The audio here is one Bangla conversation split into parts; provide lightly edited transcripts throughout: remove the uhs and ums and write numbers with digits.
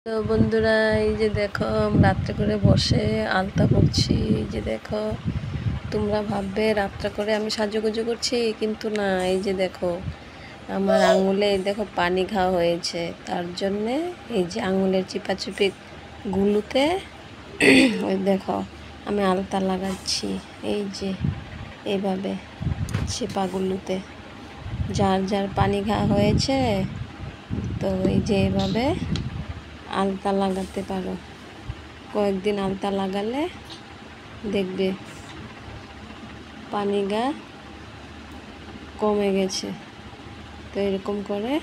তো বন্ধুরা, এই যে দেখো রাত্রে করে বসে আলতা পড়ছি। এই যে দেখো, তোমরা ভাববে রাত্রে করে আমি সাজুগুজু করছি, কিন্তু না। এই যে দেখো আমার আঙুলে এই দেখো পানি ঘা হয়েছে, তার জন্যে এই যে আঙুলের চিপাচিপি গুলোতে ওই দেখো আমি আলতা লাগাচ্ছি। এই যে এইভাবে চিপাগুলোতে যার যার পানি ঘা হয়েছে, তো এই যে এইভাবে আলতা লাগাতে পারো। কয়েকদিন আলতা লাগালে দেখবে পানি গা কমে গেছে। তো এরকম করে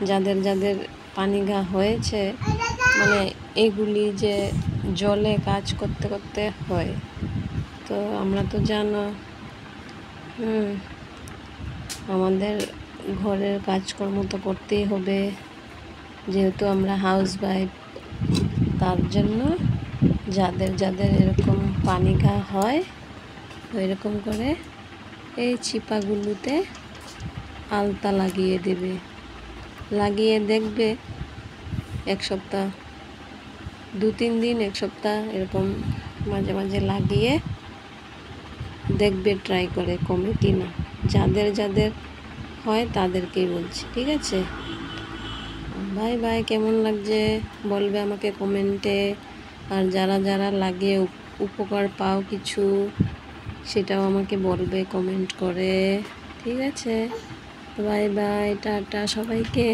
যাদের যাদের পানি গা হয়েছে, মানে এগুলি যে জলে কাজ করতে করতে হয়, তো আমরা তো জানো আমাদের ঘরের কাজকর্ম তো করতেই হবে, যেহেতু আমরা হাউস ওয়াইফ। তার জন্য যাদের যাদের এরকম পানি ঘা হয়, তো এরকম করে এই চিপাগুলোতে আলতা লাগিয়ে দেবে। লাগিয়ে দেখবে এক সপ্তাহ, 2-3 দিন, এক সপ্তাহ এরকম মাঝে মাঝে লাগিয়ে দেখবে ট্রাই করে কমে কি না। যাদের যাদের হয় তাদেরকেই বলছি, ঠিক আছে? Bye bye. কেমন লাগছে বলবে আমাকে কমেন্টে। আর যারা যারা লাগিয়ে উপকার পাও কিছু, সেটাও আমাকে বলবে কমেন্ট করে, ঠিক আছে? বাই বাই, টাটা সবাইকে।